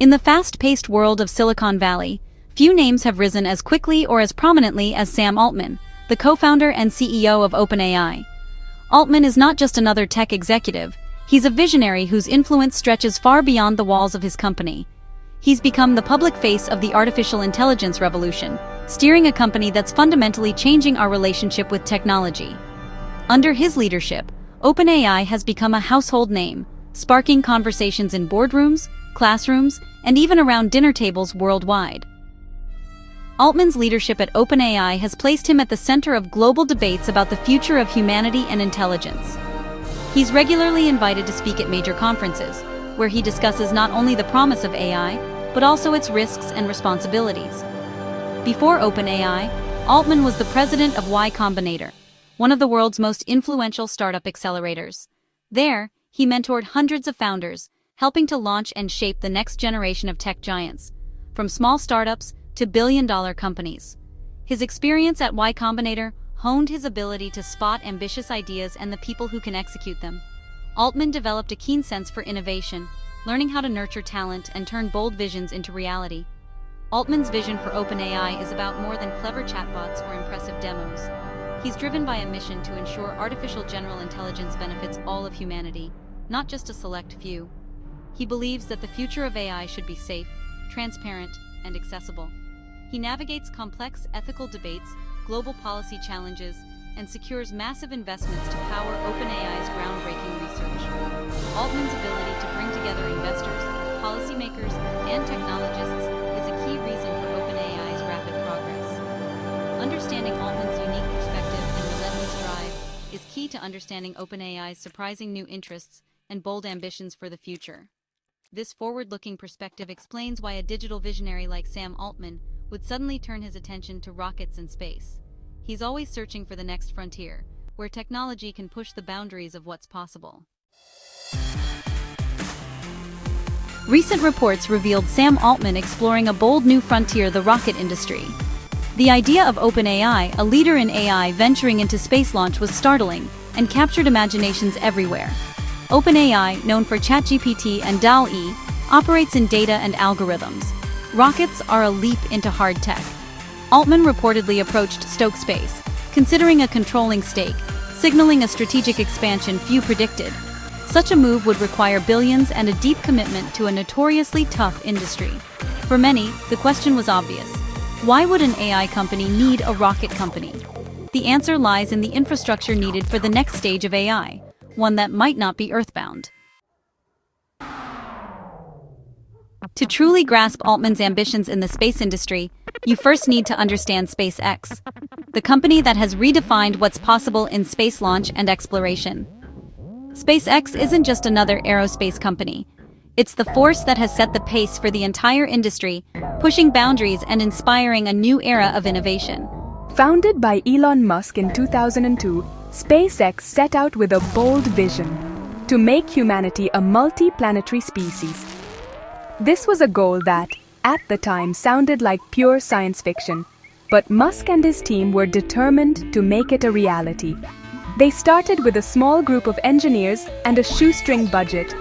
In the fast-paced world of Silicon Valley, few names have risen as quickly or as prominently as Sam Altman, the co-founder and CEO of OpenAI. Altman is not just another tech executive, he's a visionary whose influence stretches far beyond the walls of his company. He's become the public face of the artificial intelligence revolution, steering a company that's fundamentally changing our relationship with technology. Under his leadership, OpenAI has become a household name, sparking conversations in boardrooms, classrooms, and even around dinner tables worldwide. Altman's leadership at OpenAI has placed him at the center of global debates about the future of humanity and intelligence. He's regularly invited to speak at major conferences, where he discusses not only the promise of AI, but also its risks and responsibilities. Before OpenAI, Altman was the president of Y Combinator, one of the world's most influential startup accelerators. There, he mentored hundreds of founders, helping to launch and shape the next generation of tech giants, from small startups to billion-dollar companies. His experience at Y Combinator honed his ability to spot ambitious ideas and the people who can execute them. Altman developed a keen sense for innovation, learning how to nurture talent and turn bold visions into reality. Altman's vision for OpenAI is about more than clever chatbots or impressive demos. He's driven by a mission to ensure artificial general intelligence benefits all of humanity, not just a select few. He believes that the future of AI should be safe, transparent, and accessible. He navigates complex ethical debates, global policy challenges, and secures massive investments to power OpenAI's groundbreaking research. Altman's ability to bring together investors, policymakers, and technologists is a key reason for OpenAI's rapid progress. Understanding Altman's unique perspective and relentless drive is key to understanding OpenAI's surprising new interests and bold ambitions for the future. This forward-looking perspective explains why a digital visionary like Sam Altman would suddenly turn his attention to rockets and space. He's always searching for the next frontier, where technology can push the boundaries of what's possible. Recent reports revealed Sam Altman exploring a bold new frontier, the rocket industry. The idea of OpenAI, a leader in AI, venturing into space launch was startling and captured imaginations everywhere. OpenAI, known for ChatGPT and DALL-E, operates in data and algorithms. Rockets are a leap into hard tech. Altman reportedly approached Stoke Space, considering a controlling stake, signaling a strategic expansion few predicted. Such a move would require billions and a deep commitment to a notoriously tough industry. For many, the question was obvious. Why would an AI company need a rocket company? The answer lies in the infrastructure needed for the next stage of AI, one that might not be earthbound. To truly grasp Altman's ambitions in the space industry, you first need to understand SpaceX, the company that has redefined what's possible in space launch and exploration. SpaceX isn't just another aerospace company. It's the force that has set the pace for the entire industry, pushing boundaries and inspiring a new era of innovation. Founded by Elon Musk in 2002, SpaceX set out with a bold vision to make humanity a multi-planetary species. This was a goal that, at the time, sounded like pure science fiction, but Musk and his team were determined to make it a reality. They started with a small group of engineers and a shoestring budget,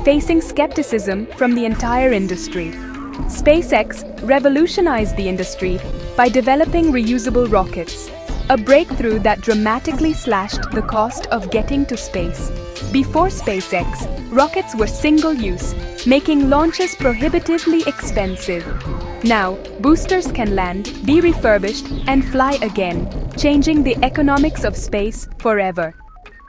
facing skepticism from the entire industry. SpaceX revolutionized the industry by developing reusable rockets, a breakthrough that dramatically slashed the cost of getting to space. Before SpaceX, rockets were single-use, making launches prohibitively expensive. Now, boosters can land, be refurbished, and fly again, changing the economics of space forever.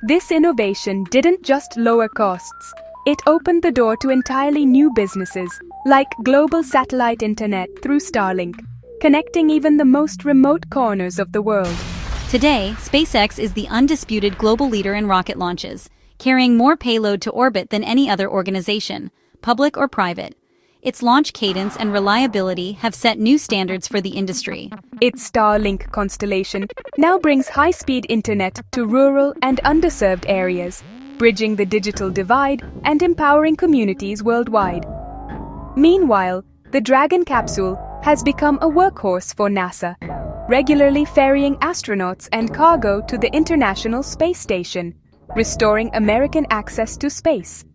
This innovation didn't just lower costs. It opened the door to entirely new businesses, like global satellite internet through Starlink, connecting even the most remote corners of the world. Today, SpaceX is the undisputed global leader in rocket launches, carrying more payload to orbit than any other organization, public or private. Its launch cadence and reliability have set new standards for the industry. Its Starlink constellation now brings high-speed internet to rural and underserved areas, bridging the digital divide and empowering communities worldwide. Meanwhile, the Dragon capsule has become a workhorse for NASA, regularly ferrying astronauts and cargo to the International Space Station, restoring American access to space.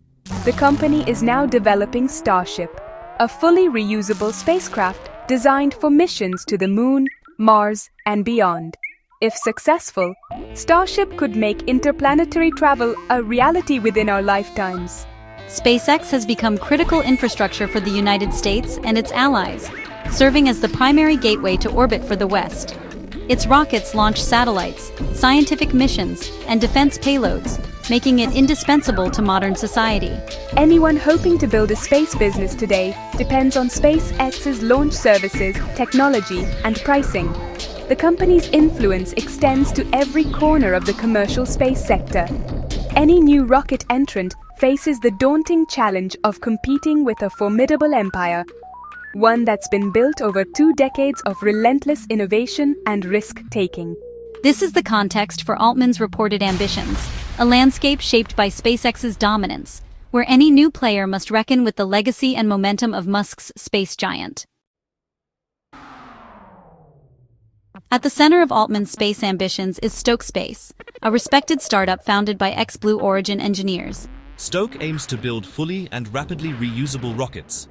The company is now developing Starship, a fully reusable spacecraft designed for missions to the Moon, Mars, and beyond. If successful, Starship could make interplanetary travel a reality within our lifetimes. SpaceX has become critical infrastructure for the United States and its allies, serving as the primary gateway to orbit for the West. Its rockets launch satellites, scientific missions, and defense payloads, making it indispensable to modern society. Anyone hoping to build a space business today depends on SpaceX's launch services, technology, and pricing. The company's influence extends to every corner of the commercial space sector. Any new rocket entrant faces the daunting challenge of competing with a formidable empire, one that's been built over 2 decades of relentless innovation and risk-taking. This is the context for Altman's reported ambitions, a landscape shaped by SpaceX's dominance, where any new player must reckon with the legacy and momentum of Musk's space giant. At the center of Altman's space ambitions is Stoke Space, a respected startup founded by ex-Blue Origin engineers. Stoke aims to build fully and rapidly reusable rockets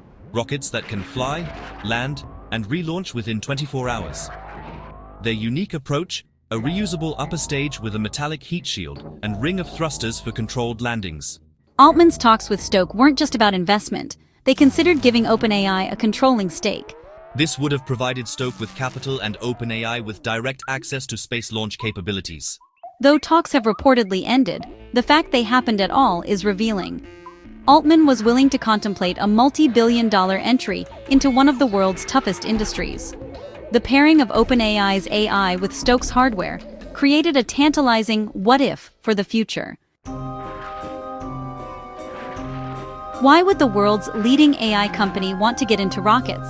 that can fly, land, and relaunch within 24 hours. Their unique approach, a reusable upper stage with a metallic heat shield and ring of thrusters for controlled landings. Altman's talks with Stoke weren't just about investment, they considered giving OpenAI a controlling stake. This would have provided Stoke with capital and OpenAI with direct access to space launch capabilities. Though talks have reportedly ended, the fact they happened at all is revealing. Altman was willing to contemplate a multi-billion-dollar entry into one of the world's toughest industries. The pairing of OpenAI's AI with Stoke's hardware created a tantalizing what-if for the future. Why would the world's leading AI company want to get into rockets?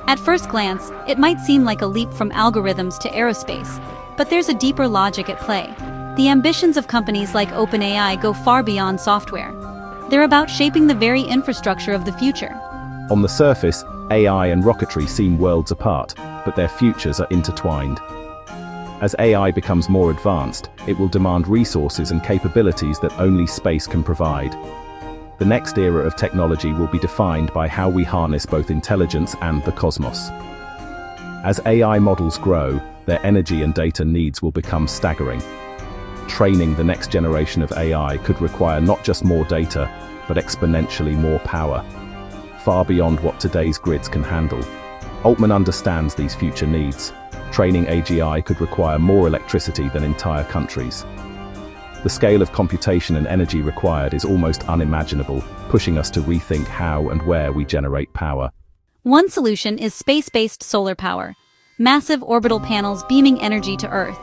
At first glance, it might seem like a leap from algorithms to aerospace, but there's a deeper logic at play. The ambitions of companies like OpenAI go far beyond software. They're about shaping the very infrastructure of the future. On the surface, AI and rocketry seem worlds apart, but their futures are intertwined. As AI becomes more advanced, it will demand resources and capabilities that only space can provide. The next era of technology will be defined by how we harness both intelligence and the cosmos. As AI models grow, their energy and data needs will become staggering. Training the next generation of AI could require not just more data, but exponentially more power, far beyond what today's grids can handle. Altman understands these future needs. Training AGI could require more electricity than entire countries. The scale of computation and energy required is almost unimaginable, pushing us to rethink how and where we generate power. One solution is space-based solar power, massive orbital panels beaming energy to Earth.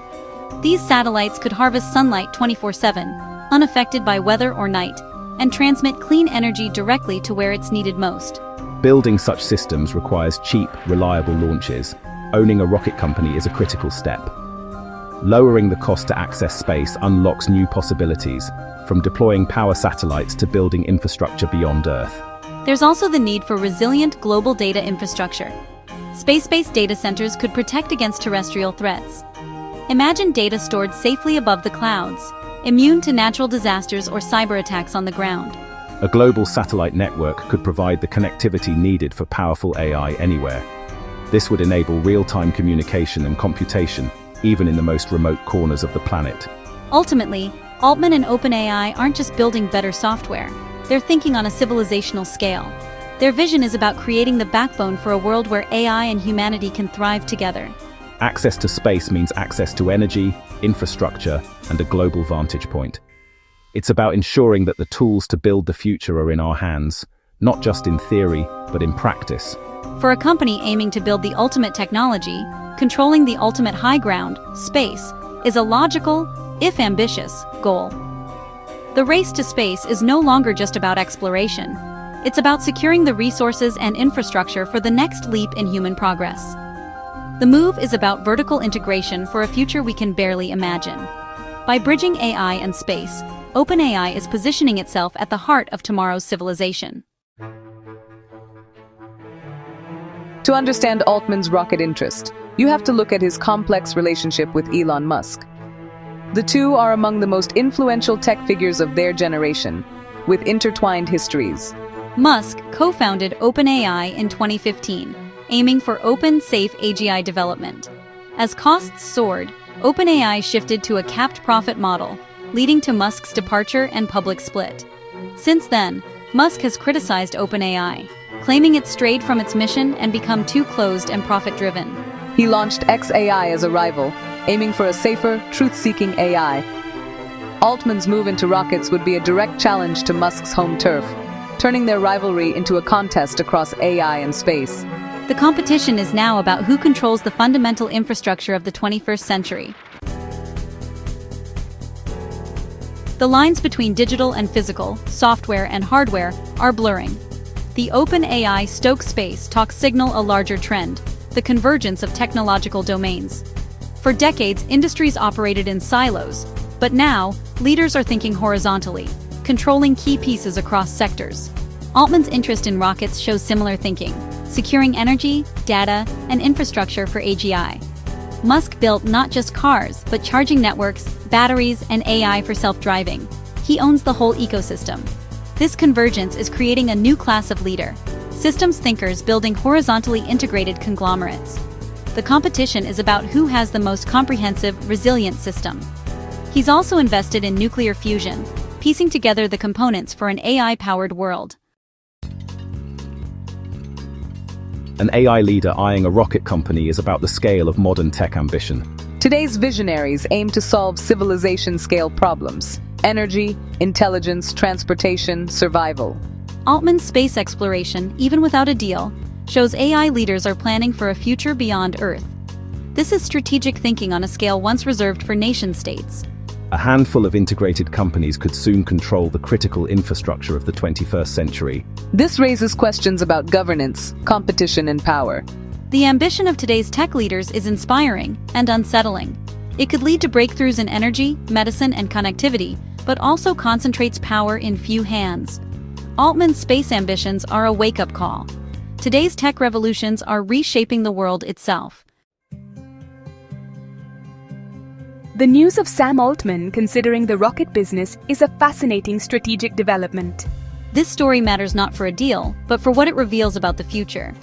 These satellites could harvest sunlight 24/7, unaffected by weather or night, and transmit clean energy directly to where it's needed most. Building such systems requires cheap, reliable launches. Owning a rocket company is a critical step. Lowering the cost to access space unlocks new possibilities, from deploying power satellites to building infrastructure beyond Earth. There's also the need for resilient global data infrastructure. Space-based data centers could protect against terrestrial threats. Imagine data stored safely above the clouds, immune to natural disasters or cyber attacks on the ground. A global satellite network could provide the connectivity needed for powerful AI anywhere. This would enable real-time communication and computation, even in the most remote corners of the planet. Ultimately, Altman and OpenAI aren't just building better software, they're thinking on a civilizational scale. Their vision is about creating the backbone for a world where AI and humanity can thrive together. Access to space means access to energy, infrastructure, and a global vantage point. It's about ensuring that the tools to build the future are in our hands, not just in theory, but in practice. For a company aiming to build the ultimate technology, controlling the ultimate high ground, space, is a logical, if ambitious, goal. The race to space is no longer just about exploration. It's about securing the resources and infrastructure for the next leap in human progress. The move is about vertical integration for a future we can barely imagine. By bridging AI and space, OpenAI is positioning itself at the heart of tomorrow's civilization. To understand Altman's rocket interest, you have to look at his complex relationship with Elon Musk. The two are among the most influential tech figures of their generation, with intertwined histories. Musk co-founded OpenAI in 2015, aiming for open, safe AGI development. As costs soared, OpenAI shifted to a capped profit model, leading to Musk's departure and public split. Since then, Musk has criticized OpenAI, claiming it strayed from its mission and become too closed and profit-driven. He launched xAI as a rival, aiming for a safer, truth-seeking AI. Altman's move into rockets would be a direct challenge to Musk's home turf, turning their rivalry into a contest across AI and space. The competition is now about who controls the fundamental infrastructure of the 21st century. The lines between digital and physical, software and hardware, are blurring. The OpenAI Stoke space talks signal a larger trend: the convergence of technological domains. For decades, industries operated in silos, but now, leaders are thinking horizontally, controlling key pieces across sectors. Altman's interest in rockets shows similar thinking, securing energy, data, and infrastructure for AGI. Musk built not just cars, but charging networks, batteries, and AI for self-driving. He owns the whole ecosystem. This convergence is creating a new class of leader, systems thinkers building horizontally integrated conglomerates. The competition is about who has the most comprehensive, resilient system. He's also invested in nuclear fusion, piecing together the components for an AI-powered world. An AI leader eyeing a rocket company is about the scale of modern tech ambition. Today's visionaries aim to solve civilization-scale problems: energy, intelligence, transportation, survival. Altman's space exploration, even without a deal, shows AI leaders are planning for a future beyond Earth. This is strategic thinking on a scale once reserved for nation-states. A handful of integrated companies could soon control the critical infrastructure of the 21st century. This raises questions about governance, competition, and power. The ambition of today's tech leaders is inspiring and unsettling. It could lead to breakthroughs in energy, medicine, and connectivity, but also concentrates power in few hands. Altman's space ambitions are a wake-up call. Today's tech revolutions are reshaping the world itself. The news of Sam Altman considering the rocket business is a fascinating strategic development. This story matters not for a deal, but for what it reveals about the future.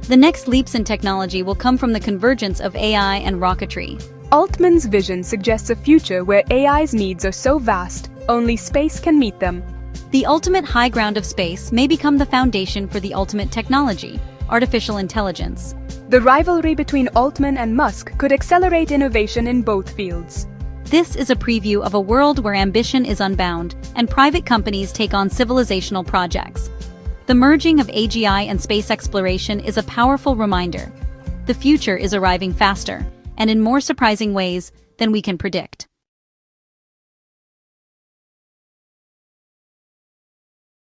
The next leaps in technology will come from the convergence of AI and rocketry. Altman's vision suggests a future where AI's needs are so vast, only space can meet them. The ultimate high ground of space may become the foundation for the ultimate technology, artificial intelligence. The rivalry between Altman and Musk could accelerate innovation in both fields. This is a preview of a world where ambition is unbound and private companies take on civilizational projects. The merging of AGI and space exploration is a powerful reminder. The future is arriving faster, and in more surprising ways than we can predict.